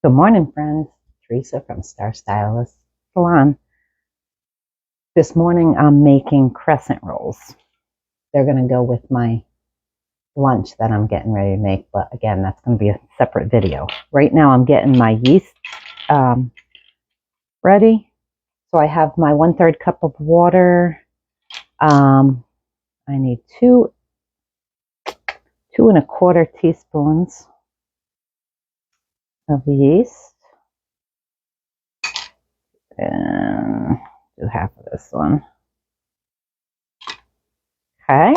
Good morning, friends. Teresa from STARRSTYLIST Salon. This morning I'm making crescent rolls. They're going to go with my lunch that I'm getting ready to make, but again, that's going to be a separate video. Right now I'm getting my yeast ready. So I have my 1/3 cup of water. I need 2 1/4 teaspoons of yeast. And do half of this one. Okay,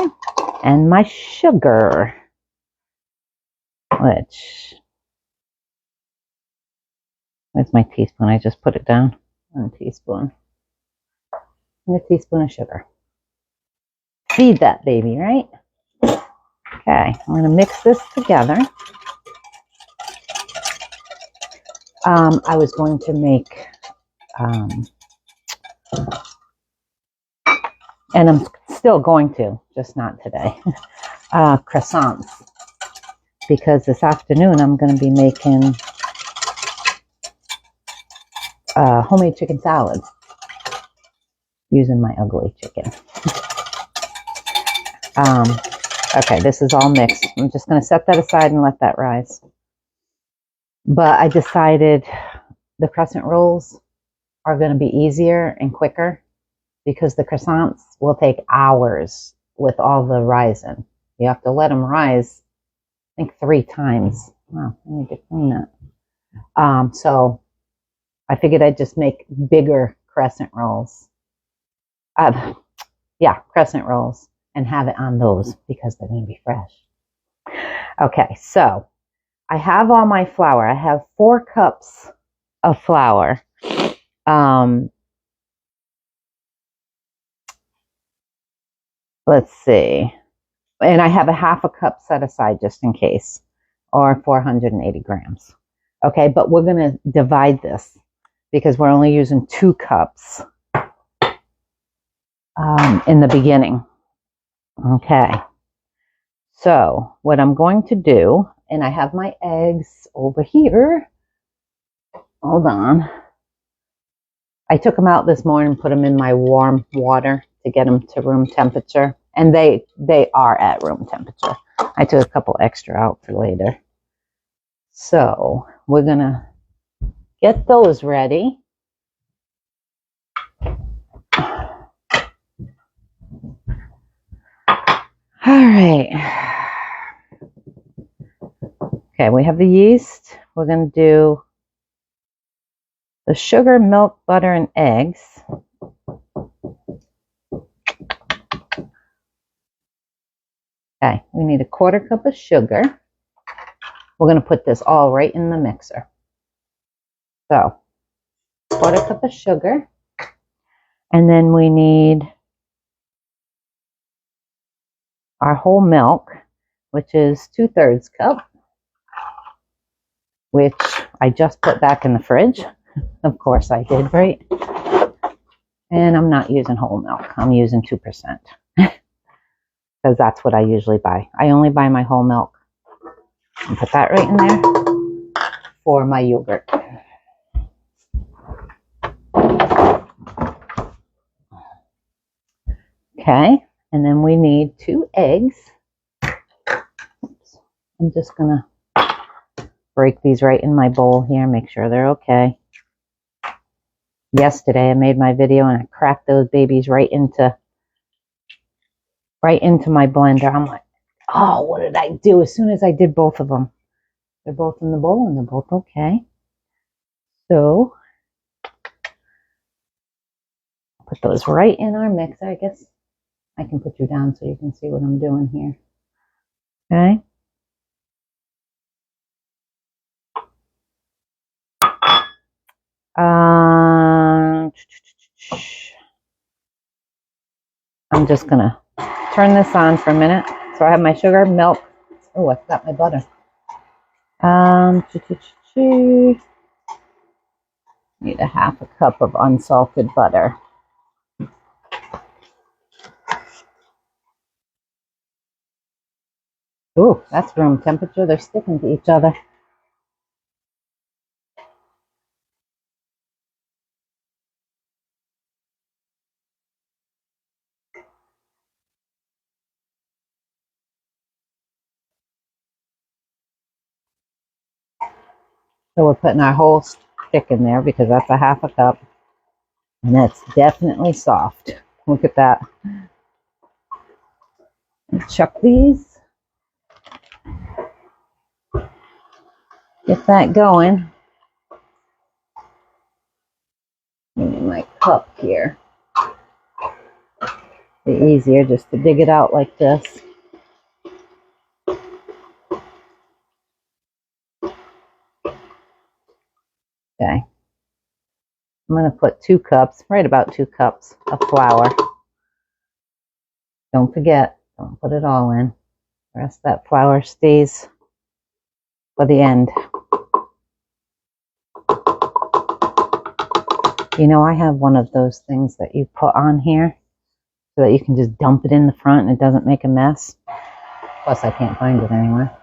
and my sugar, which, where's my teaspoon? I just put it down. 1 teaspoon. And a teaspoon of sugar. Feed that baby, right? Okay, I'm going to mix this together. I was going to make, and I'm still going to, just not today, croissants. Because this afternoon I'm going to be making homemade chicken salad using my ugly chicken. Okay, this is all mixed. I'm just going to set that aside and let that rise. But I decided the crescent rolls are going to be easier and quicker because the croissants will take hours with all the rising. You have to let them rise, I think 3 times. Wow, I need to clean that. So I figured I'd just make bigger crescent rolls. Yeah, crescent rolls, and have it on those because they're going to be fresh. Okay, so I have all my flour. I have 4 cups of flour. Let's see. And I have a 1/2 cup set aside just in case, or 480 grams. Okay, but we're going to divide this because we're only using 2 cups in the beginning. Okay, so what I'm going to do, and I have my eggs over here. Hold on. I took them out this morning and put them in my warm water to get them to room temperature. And they are at room temperature. I took a couple extra out for later. So we're going to get those ready. All right. Okay, we have the yeast. We're going to do the sugar, milk, butter, and eggs. Okay, we need a 1/4 cup of sugar. We're going to put this all right in the mixer. So, 1/4 cup of sugar. And then we need our whole milk, which is 2/3 cup, which I just put back in the fridge. Of course I did, right? And I'm not using whole milk. I'm using 2%. Because that's what I usually buy. I only buy my whole milk. And put that right in there for my yogurt. Okay, and then we need 2 eggs. Oops. I'm just going to break these right in my bowl here, make sure they're okay. Yesterday I made my video and I cracked those babies right into my blender. I'm like, oh, what did I do? As soon as I did both of them, they're both in the bowl and they're both okay. So put those right in our mixer. I guess I can put you down so you can see what I'm doing here. Okay. I'm just going to turn this on for a minute. So I have my sugar, milk. Oh, I forgot my butter. Need a 1/2 cup of unsalted butter. Ooh, that's room temperature. They're sticking to each other. So we're putting our whole stick in there because that's a half a cup. And that's definitely soft. Look at that. Chuck these. Get that going. Give me my cup here. Be easier just to dig it out like this. Okay. I'm going to put 2 cups, right about 2 cups of flour. Don't forget, don't put it all in. The rest of that flour stays for the end. You know, I have one of those things that you put on here so that you can just dump it in the front and it doesn't make a mess. Plus, I can't find it anywhere.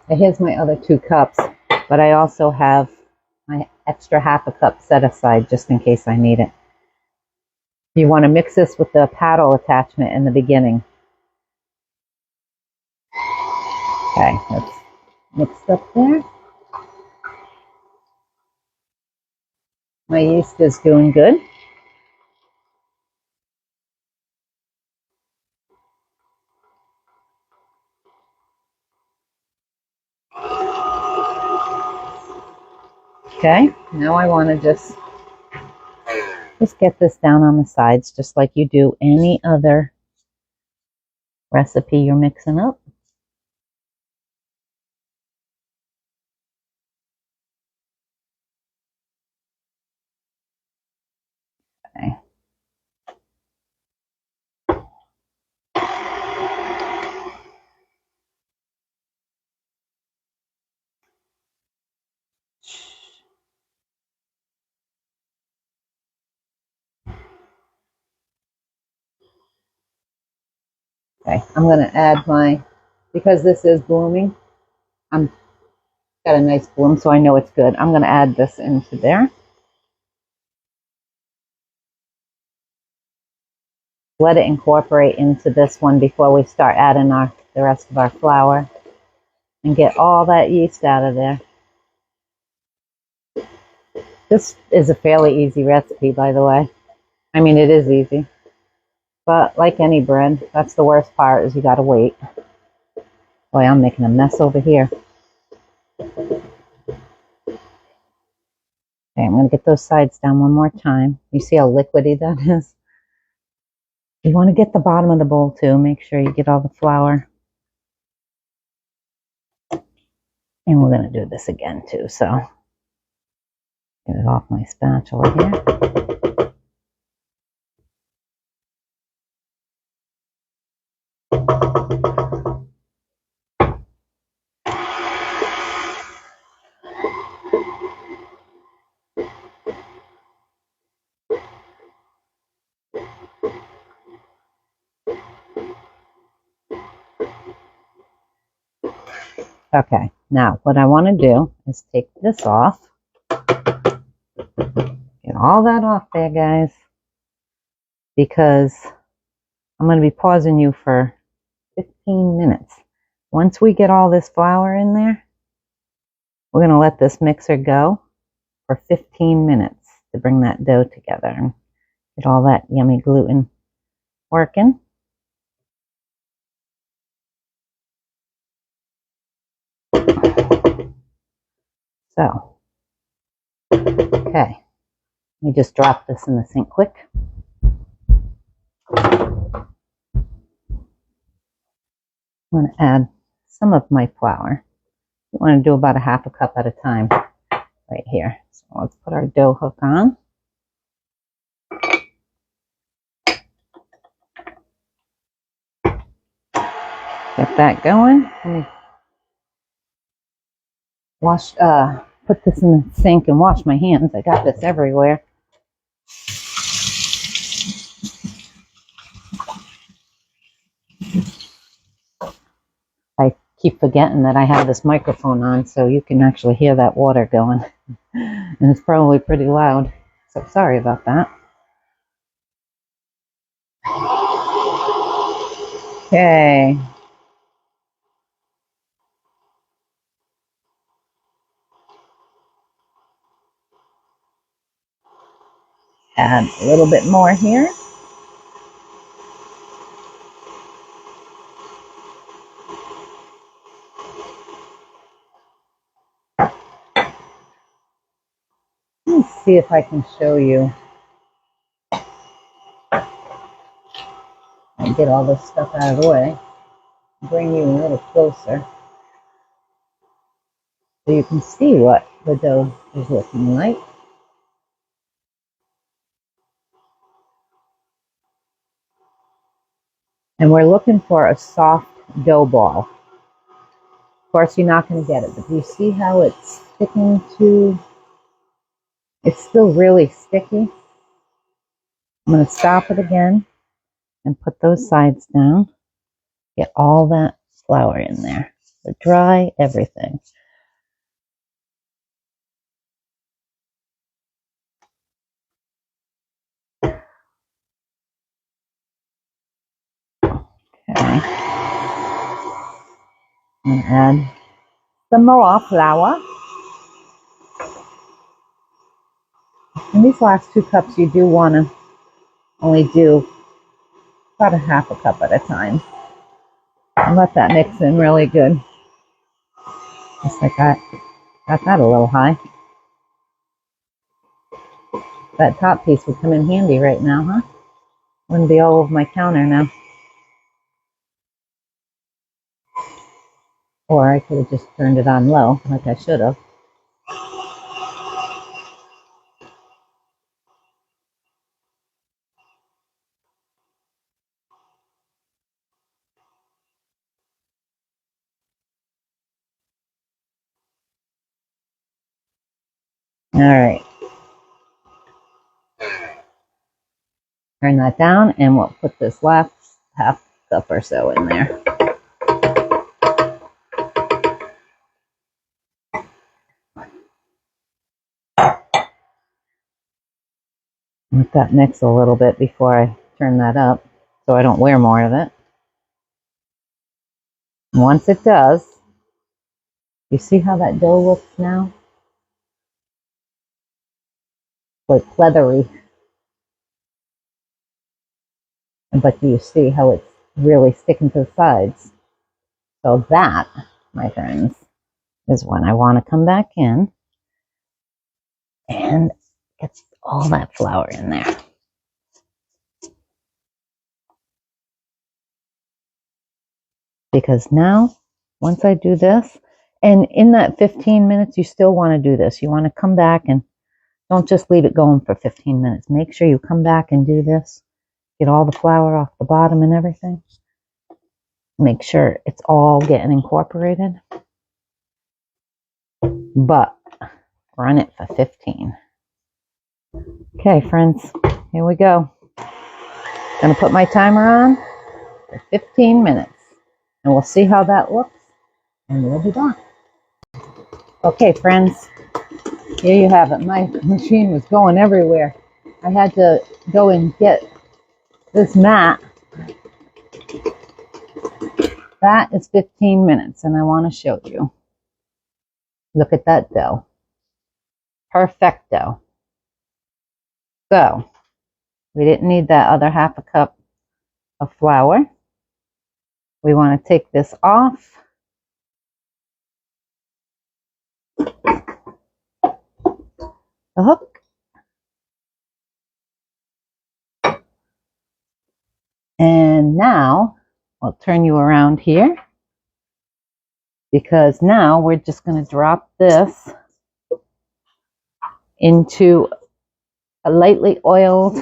And here's my other 2 cups, but I also have my extra half a cup set aside just in case I need it. You want to mix this with the paddle attachment in the beginning. Okay, that's mixed up there. My yeast is doing good. Okay, now I want to just get this down on the sides just like you do any other recipe you're mixing up. Okay. Okay, I'm going to add because this is blooming, I'm got a nice bloom, so I know it's good. I'm going to add this into there. Let it incorporate into this one before we start adding the rest of our flour and get all that yeast out of there. This is a fairly easy recipe, by the way. I mean, it is easy. But like any bread, that's the worst part, is you got to wait. Boy, I'm making a mess over here. Okay, I'm going to get those sides down one more time. You see how liquidy that is? You want to get the bottom of the bowl too. Make sure you get all the flour. And we're going to do this again too. So get it off my spatula here. Okay, now what I want to do is take this off. Get all that off there, guys, because I'm going to be pausing you for 15 minutes. Once we get all this flour in there, we're going to let this mixer go for 15 minutes to bring that dough together and get all that yummy gluten working. So, okay, let me just drop this in the sink quick. I'm going to add some of my flour. You want to do about a half a cup at a time right here. So let's put our dough hook on. Get that going. Let me put this in the sink and wash my hands. I got this everywhere. I keep forgetting that I have this microphone on, so you can actually hear that water going. And it's probably pretty loud. So sorry about that. Okay. Add a little bit more here. Let's see if I can show you. I get all this stuff out of the way. Bring you a little closer so you can see what the dough is looking like. And we're looking for a soft dough ball. Of course, you're not going to get it, but do you see how it's sticking to? It's still really sticky. I'm going to stop it again and put those sides down. Get all that flour in there. So dry everything. Okay. And add some more flour. In these last 2 cups, you do want to only do about a half a cup at a time. And let that mix in really good. Just like that. Got that a little high. That top piece would come in handy right now, huh? Wouldn't be all over my counter now. Or I could have just turned it on low, like I should have. All right. Turn that down, and we'll put this last half cup or so in there. Let that mix a little bit before I turn that up so I don't wear more of it. And once it does, you see how that dough looks now? Like leathery. But do you see how it's really sticking to the sides? So that, my friends, is when I want to come back in and get all that flour in there. Because now, once I do this, and in that 15 minutes, you still want to do this. You want to come back and don't just leave it going for 15 minutes. Make sure you come back and do this. Get all the flour off the bottom and everything. Make sure it's all getting incorporated. But run it for 15. Okay, friends, here we go. Gonna put my timer on for 15 minutes. And we'll see how that looks. And we'll be back. Okay, friends. Here you have it. My machine was going everywhere. I had to go and get this mat. That is 15 minutes, and I want to show you. Look at that dough. Perfecto. So, we didn't need that other half a cup of flour. We want to take this off. The hook. And now, I'll turn you around here. Because now we're just going to drop this into a lightly oiled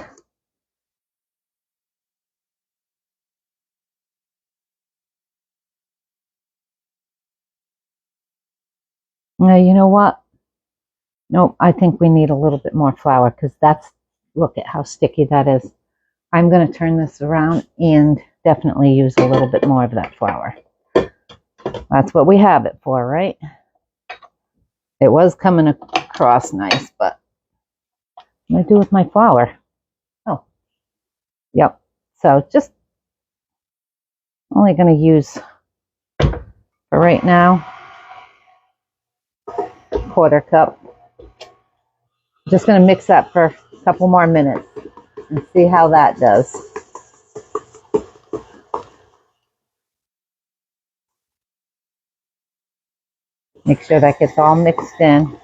now, you know what? Nope, I think we need a little bit more flour because look at how sticky that is. I'm going to turn this around and definitely use a little bit more of that flour. That's what we have it for, right? It was coming across nice, but what do I do with my flour? Oh, yep. So just only going to use for right now, 1/4 cup. Just going to mix that for a couple more minutes and see how that does. Make sure that gets all mixed in.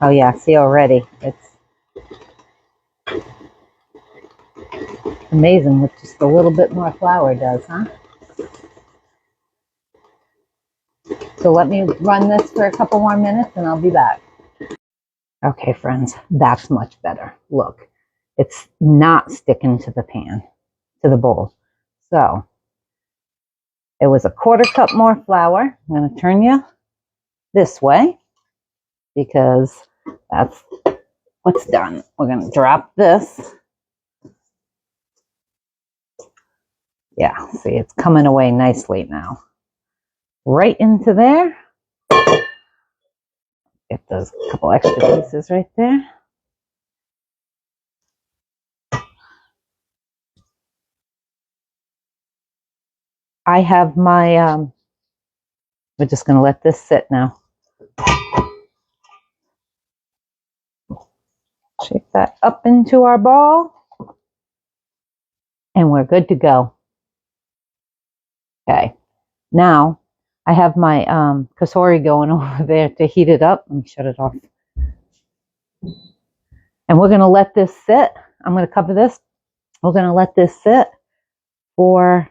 Oh yeah, see already, it's amazing what just a little bit more flour does, huh? So let me run this for a couple more minutes and I'll be back. Okay, friends, that's much better. Look, it's not sticking to the pan, to the bowl. So it was a 1/4 cup more flour. I'm going to turn you this way because that's what's done. We're going to drop this. Yeah, see, it's coming away nicely now. Right into there. Get those couple extra pieces right there. I have my, we're just going to let this sit now. Shake that up into our ball. And we're good to go. Okay, now I have my kosher going over there to heat it up. Let me shut it off. And we're going to let this sit. I'm going to cover this. We're going to let this sit for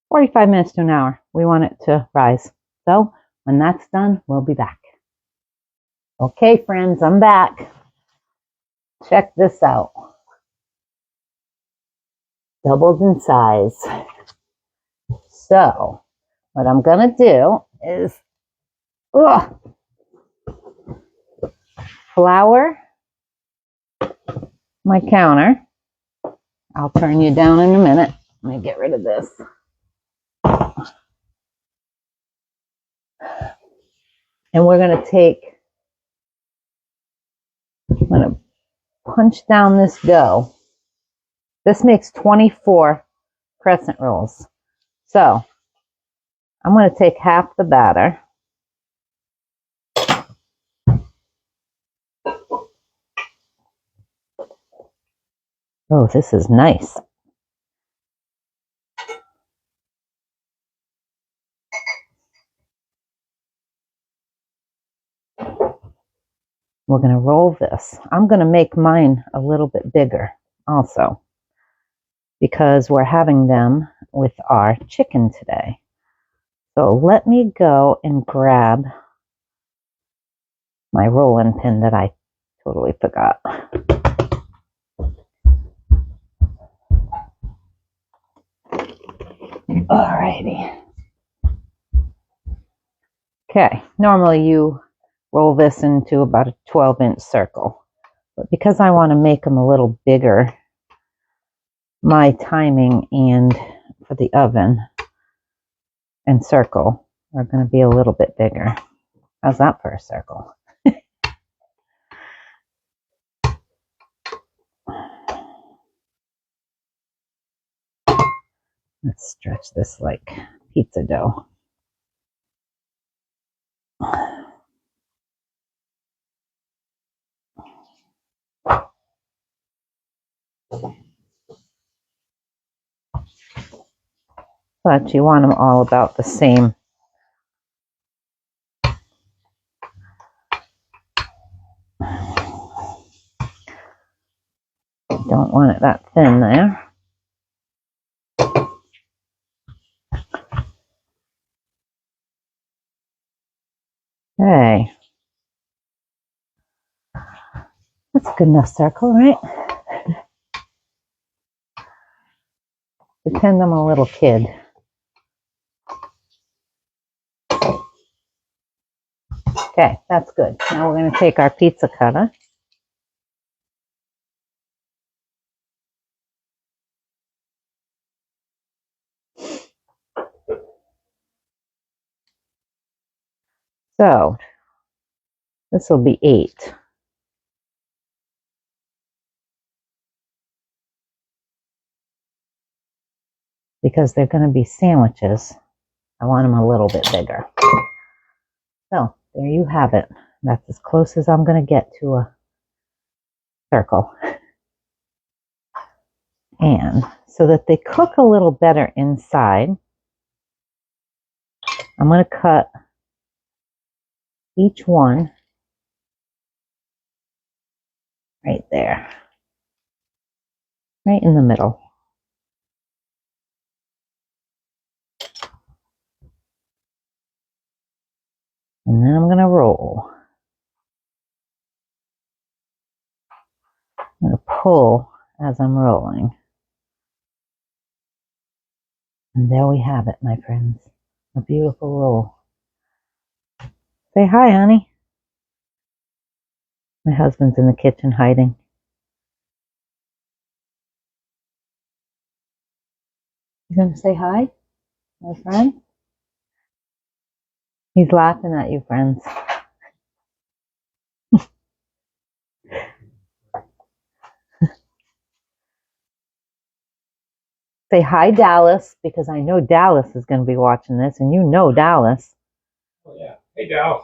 45 minutes to an hour. We want it to rise. So when that's done, we'll be back. Okay, friends, I'm back. Check this out. Doubled in size. So what I'm going to do is flour my counter. I'll turn you down in a minute. Let me get rid of this. And we're going to take, I'm going to punch down this dough. This makes 24 crescent rolls. So I'm going to take half the batter. Oh, this is nice. We're going to roll this. I'm going to make mine a little bit bigger also because we're having them with our chicken today. So let me go and grab my rolling pin that I totally forgot. Alrighty. Okay, normally you roll this into about a 12-inch circle. But because I want to make them a little bigger, my timing and for the oven and circle are going to be a little bit bigger. How's that for a circle? Let's stretch this like pizza dough. But you want them all about the same. Don't want it that thin there. Okay. That's a good enough circle, right? Pretend I'm a little kid. Okay, that's good. Now we're going to take our pizza cutter. So this will be 8. Because they're going to be sandwiches, I want them a little bit bigger. So there you have it. That's as close as I'm going to get to a circle. And so that they cook a little better inside, I'm going to cut each one right there, right in the middle. And then I'm going to roll. I'm going to pull as I'm rolling. And there we have it, my friends. A beautiful roll. Say hi, honey. My husband's in the kitchen hiding. You going to say hi, my friend? He's laughing at you, friends. Say hi, Dallas, because I know Dallas is going to be watching this, and you know Dallas. Oh, yeah. Hey, Dallas.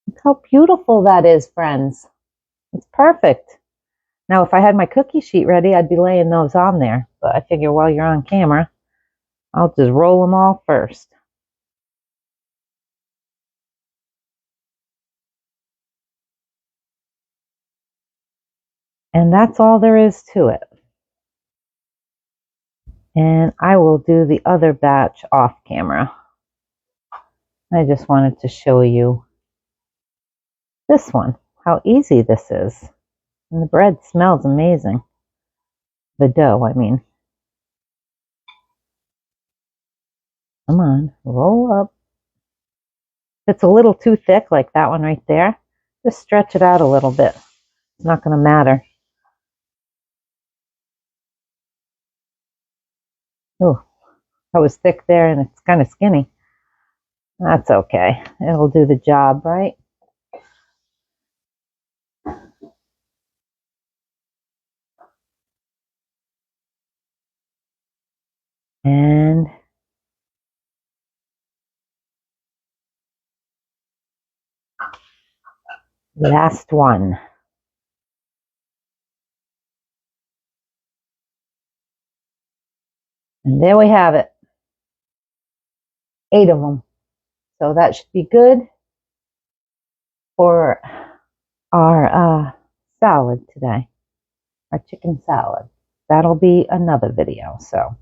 Look how beautiful that is, friends. It's perfect. Now, if I had my cookie sheet ready, I'd be laying those on there. But I figure while you're on camera, I'll just roll them all first. And that's all there is to it. And I will do the other batch off camera. I just wanted to show you this one, how easy this is. And the bread smells amazing. The dough, I mean. Come on, roll up. If it's a little too thick, like that one right there, just stretch it out a little bit. It's not going to matter. Oh, that was thick there and it's kind of skinny. That's okay. It'll do the job, right? And last one. And there we have it. 8 of them. So that should be good for our salad today. Our chicken salad. That'll be another video. So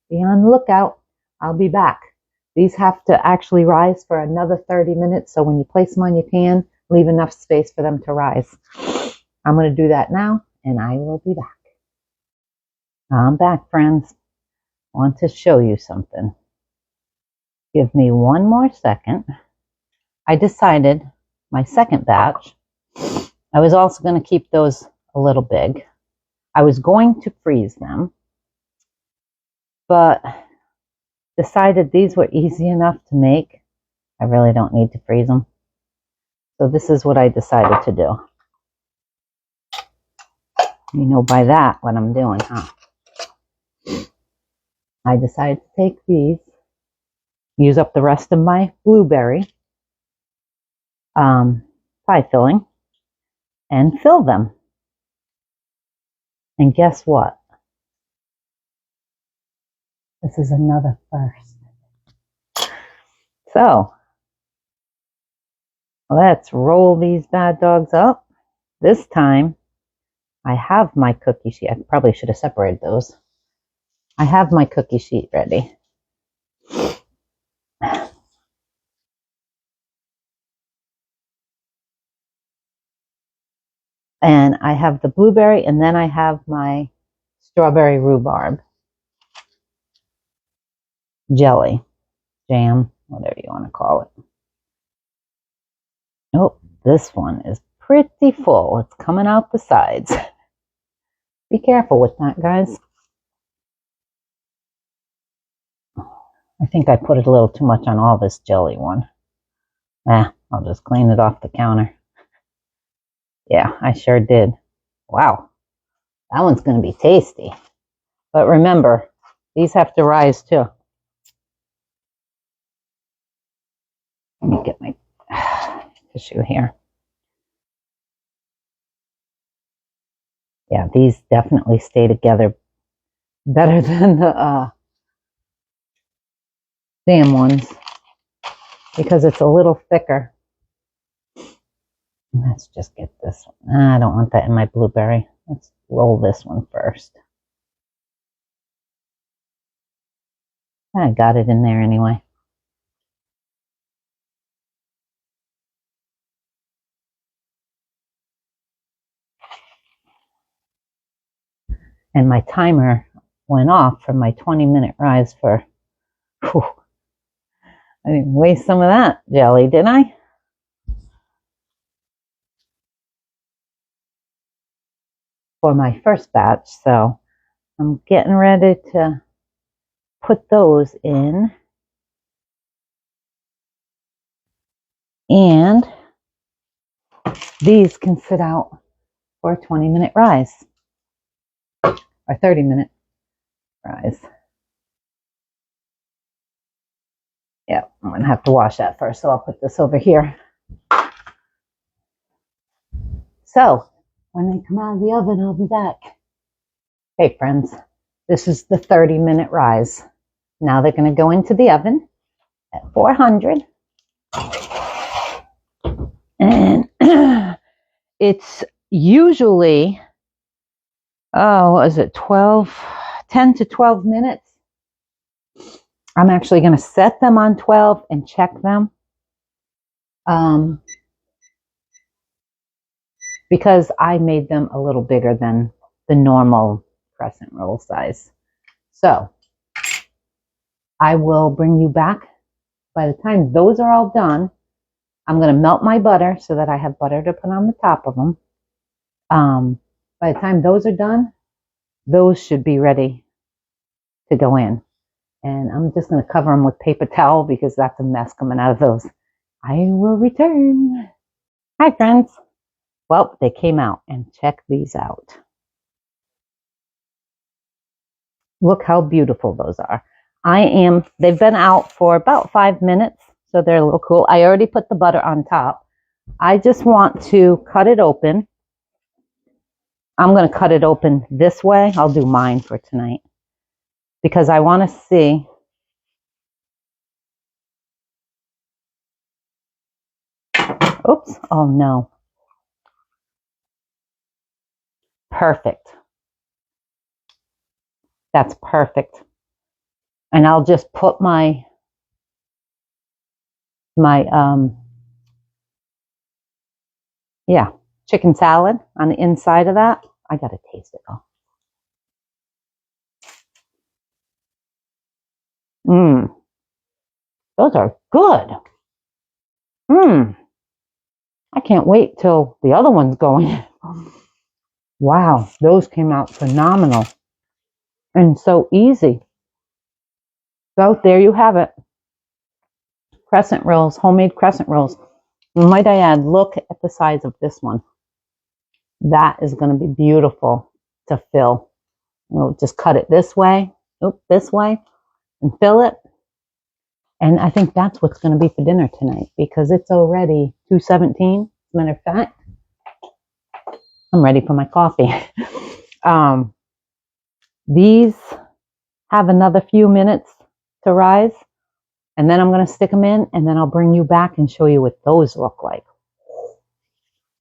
be on the lookout. I'll be back. These have to actually rise for another 30 minutes. So when you place them on your pan, leave enough space for them to rise. I'm going to do that now and I will be back. I'm back, friends. I want to show you something. Give me one more second. I decided my second batch, I was also going to keep those a little big. I was going to freeze them, but decided these were easy enough to make. I really don't need to freeze them. So this is what I decided to do. You know by that what I'm doing, huh? I decided to take these, use up the rest of my blueberry pie filling, and fill them. And guess what? This is another first. So, let's roll these bad dogs up. This time, I have my cookie sheet. I probably should have separated those. I have my cookie sheet ready. And I have the blueberry, and then I have my strawberry rhubarb jelly, jam, whatever you want to call it. Oh, this one is pretty full. It's coming out the sides. Be careful with that, guys. I think I put it a little too much on all this jelly one. I'll just clean it off the counter. Yeah, I sure did. Wow, that one's going to be tasty. But remember, these have to rise too. Let me get my tissue here. Yeah, these definitely stay together better than the damn ones because it's a little thicker. Let's just get this one. I don't want that in my blueberry. Let's roll this one first. I got it in there anyway. And my timer went off for my 20-minute rise for, whew, I didn't waste some of that jelly, did I? For my first batch, so I'm getting ready to put those in. And these can sit out for a 20-minute rise or 30-minute rise. Yeah, I'm going to have to wash that first, so I'll put this over here. So, when they come out of the oven, I'll be back. Hey, friends, this is the 30-minute rise. Now they're going to go into the oven at 400. And it's usually, what is it, 10 to 12 minutes. I'm actually going to set them on 12 and check them. Because I made them a little bigger than the normal crescent roll size. So I will bring you back. By the time those are all done, I'm going to melt my butter so that I have butter to put on the top of them. By the time those are done, those should be ready to go in. And I'm just going to cover them with paper towel because that's a mess coming out of those. I will return. Hi, friends. Well, they came out, and check these out. Look how beautiful those are. They've been out for about 5 minutes, so they're a little cool. I already put the butter on top. I just want to cut it open. I'm going to cut it open this way. I'll do mine for tonight because I want to see. Oops. Oh, no. Perfect. That's perfect. And I'll just put my chicken salad on the inside of that. I got to taste it though. Those are good. I can't wait till the other one's going. Wow, those came out phenomenal and so easy. So there you have it. Crescent rolls, homemade crescent rolls. Might I add, look at the size of this one. That is going to be beautiful to fill. We'll just cut it this way, this way, and fill it. And I think that's what's going to be for dinner tonight because it's already 2:17. As a matter of fact, I'm ready for my coffee. These have another few minutes to rise, and then I'm going to stick them in, and then I'll bring you back and show you what those look like.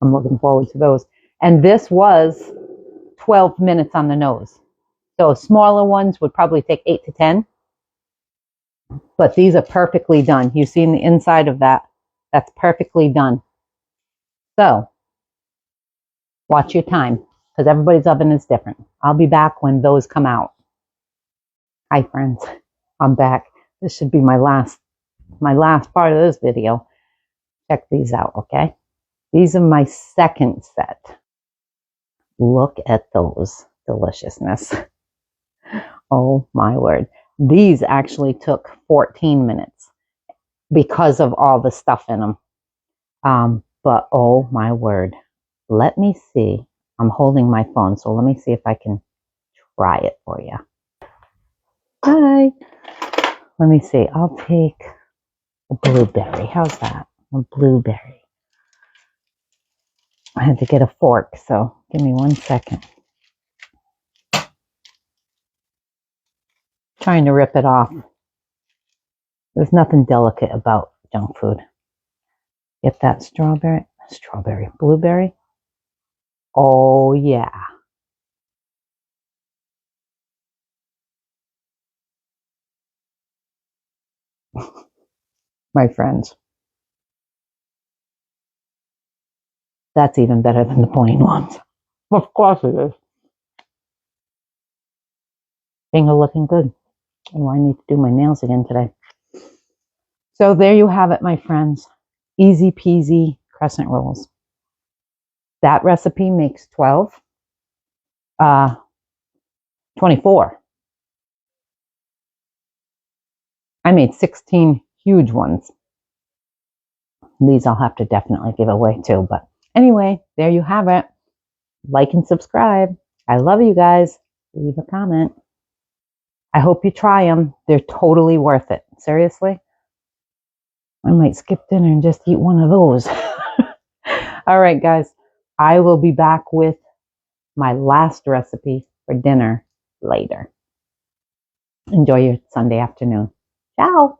I'm looking forward to those. And this was 12 minutes on the nose. So smaller ones would probably take 8 to 10. But these are perfectly done. You've seen the inside of that. That's perfectly done. So watch your time because everybody's oven is different. I'll be back when those come out. Hi, friends. I'm back. This should be my last part of this video. Check these out, okay? These are my second set. Look at those deliciousness. Oh my word. These actually took 14 minutes because of all the stuff in them. But oh my word. Let me see. I'm holding my phone, so let me see if I can try it for you. Hi. Let me see. I'll take a blueberry. How's that? A blueberry. I had to get a fork, so give me 1 second. trying to rip it off. There's nothing delicate about junk food. Get that blueberry. Oh yeah. My friends. That's even better than the plain ones. Of course it is. Finger looking good. Oh, I need to do my nails again today. So there you have it, my friends. Easy peasy crescent rolls. That recipe makes 24. I made 16 huge ones. These I'll have to definitely give away too. But anyway, there you have it. Like and subscribe. I love you guys. Leave a comment. I hope you try them. They're totally worth it. Seriously. I might skip dinner and just eat one of those. All right, guys. I will be back with my last recipe for dinner later. Enjoy your Sunday afternoon. Ciao.